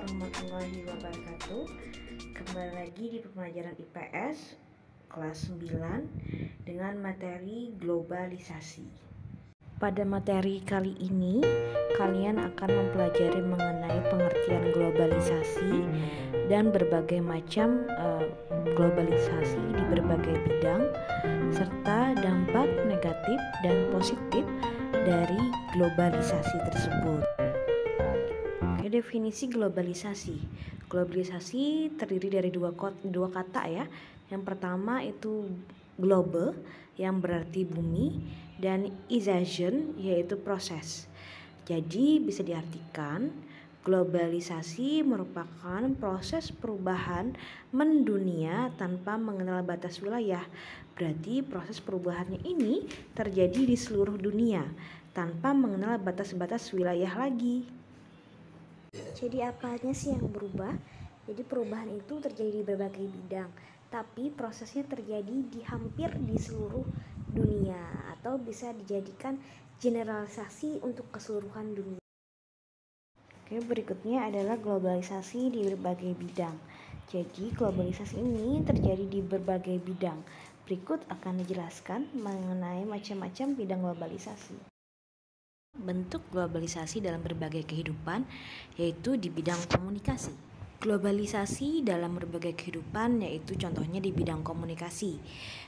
warahmatullahi wabarakatuh. Kembali lagi di pembelajaran IPS kelas 9 dengan materi globalisasi. Pada materi kali ini, kalian akan mempelajari mengenai pengertian globalisasi dan berbagai macam globalisasi di berbagai bidang serta dampak negatif dan positif dari globalisasi tersebut. Definisi globalisasi. Globalisasi terdiri dari dua kata ya. Yang pertama itu global yang berarti bumi dan ization yaitu proses. Jadi bisa diartikan globalisasi merupakan proses perubahan mendunia tanpa mengenal batas wilayah. Berarti proses perubahannya ini terjadi di seluruh dunia tanpa mengenal batas-batas wilayah lagi. Jadi apanya sih yang berubah? Jadi perubahan itu terjadi di berbagai bidang, tapi prosesnya terjadi di hampir di seluruh dunia atau bisa dijadikan generalisasi untuk keseluruhan dunia. Oke, berikutnya adalah globalisasi di berbagai bidang. Jadi globalisasi ini terjadi di berbagai bidang. Berikut akan dijelaskan mengenai macam-macam bidang globalisasi. Bentuk globalisasi dalam berbagai kehidupan yaitu di bidang komunikasi. Globalisasi dalam berbagai kehidupan yaitu contohnya di bidang komunikasi.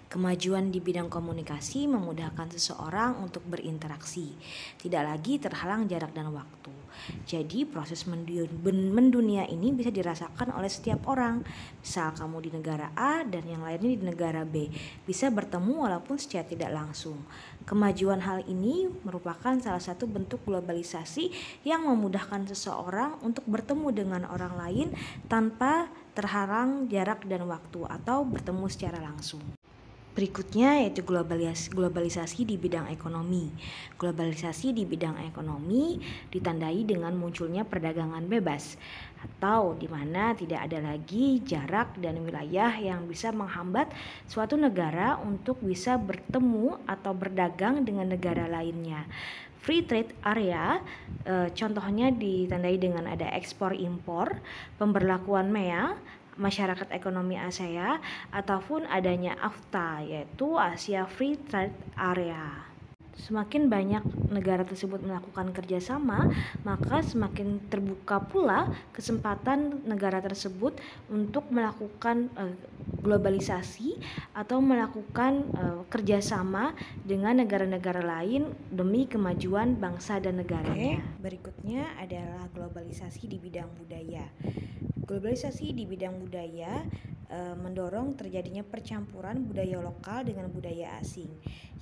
Kemajuan di bidang komunikasi memudahkan seseorang untuk berinteraksi, tidak lagi terhalang jarak dan waktu. Jadi proses mendunia ini bisa dirasakan oleh setiap orang. Misal kamu di negara A dan yang lainnya di negara B, bisa bertemu walaupun secara tidak langsung. Kemajuan hal ini merupakan salah satu bentuk globalisasi yang memudahkan seseorang untuk bertemu dengan orang lain tanpa terhalang jarak dan waktu atau bertemu secara langsung. Berikutnya yaitu globalisasi di bidang ekonomi. Globalisasi di bidang ekonomi ditandai dengan munculnya perdagangan bebas atau di mana tidak ada lagi jarak dan wilayah yang bisa menghambat suatu negara untuk bisa bertemu atau berdagang dengan negara lainnya. Free trade area contohnya ditandai dengan ada ekspor impor, pemberlakuan MEA, masyarakat ekonomi ASEA ataupun adanya AFTA yaitu Asia Free Trade Area. Semakin banyak negara tersebut melakukan kerjasama, maka semakin terbuka pula kesempatan negara tersebut untuk melakukan globalisasi atau melakukan kerjasama dengan negara-negara lain demi kemajuan bangsa dan negaranya. Berikutnya adalah globalisasi di bidang budaya. Globalisasi di bidang budaya mendorong terjadinya percampuran budaya lokal dengan budaya asing,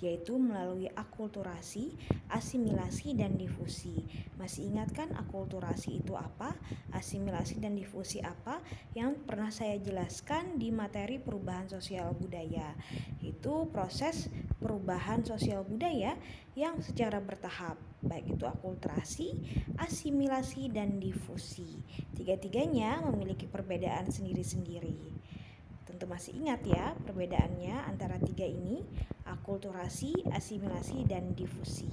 yaitu melalui akulturasi, asimilasi, dan difusi. Masih ingat kan akulturasi itu apa? Asimilasi dan difusi apa? Yang pernah saya jelaskan di materi perubahan sosial budaya. Itu proses perubahan sosial budaya yang secara bertahap, baik itu akulturasi, asimilasi, dan difusi. Tiga-tiganya memiliki perbedaan sendiri-sendiri. Tentu masih ingat ya perbedaannya antara tiga ini, akulturasi, asimilasi, dan difusi.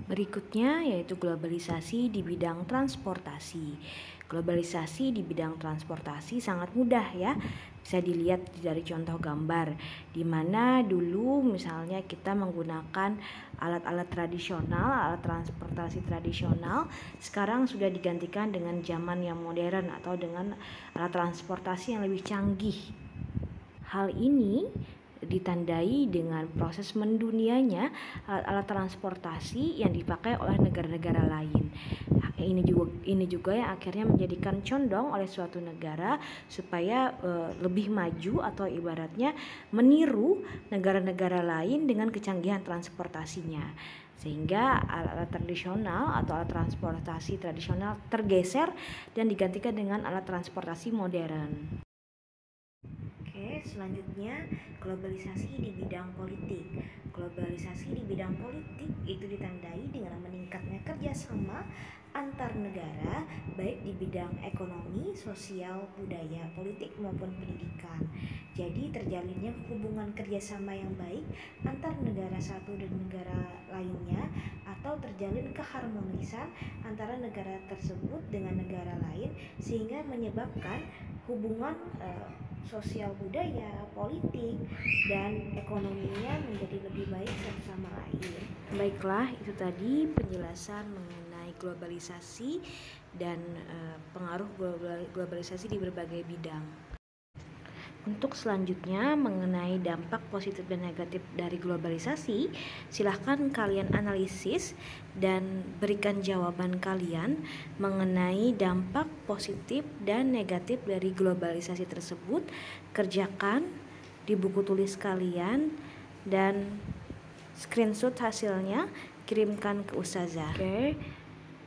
Berikutnya yaitu globalisasi di bidang transportasi. Globalisasi di bidang transportasi sangat mudah ya. Bisa dilihat dari contoh gambar di mana dulu misalnya kita menggunakan alat-alat tradisional, alat transportasi tradisional, sekarang sudah digantikan dengan zaman yang modern atau dengan alat transportasi yang lebih canggih. Hal ini ditandai dengan proses mendunianya alat-alat transportasi yang dipakai oleh negara-negara lain. Ini juga yang akhirnya menjadikan condong oleh suatu negara supaya lebih maju atau ibaratnya meniru negara-negara lain dengan kecanggihan transportasinya. Sehingga alat-alat tradisional atau alat transportasi tradisional tergeser dan digantikan dengan alat transportasi modern. Oke, selanjutnya globalisasi di bidang politik. Globalisasi di bidang politik itu ditandai dengan meningkatnya kerjasama antar negara, baik di bidang ekonomi, sosial, budaya, politik maupun pendidikan. Jadi terjalinnya hubungan kerjasama yang baik antar negara satu dan negara lainnya, atau terjalin keharmonisan antara negara tersebut dengan negara lain, sehingga menyebabkan hubungan sosial budaya, politik, dan ekonominya menjadi lebih baik satu sama lain. Baiklah, itu tadi penjelasan mengenai globalisasi dan pengaruh globalisasi di berbagai bidang. Untuk selanjutnya mengenai dampak positif dan negatif dari globalisasi, silahkan kalian analisis dan berikan jawaban kalian mengenai dampak positif dan negatif dari globalisasi tersebut. Kerjakan di buku tulis kalian dan screenshot hasilnya, kirimkan ke ustazah. Oke.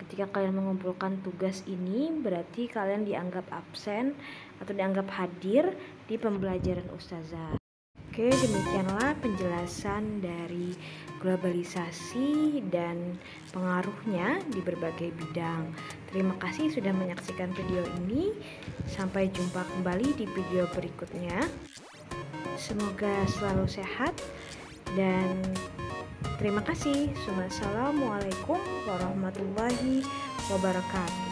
Ketika kalian mengumpulkan tugas ini, berarti kalian dianggap absen atau dianggap hadir di pembelajaran ustazah. Oke, demikianlah penjelasan dari globalisasi dan pengaruhnya di berbagai bidang. Terima kasih sudah menyaksikan video ini. Sampai jumpa kembali di video berikutnya. Semoga selalu sehat dan terima kasih. Assalamualaikum warahmatullahi wabarakatuh.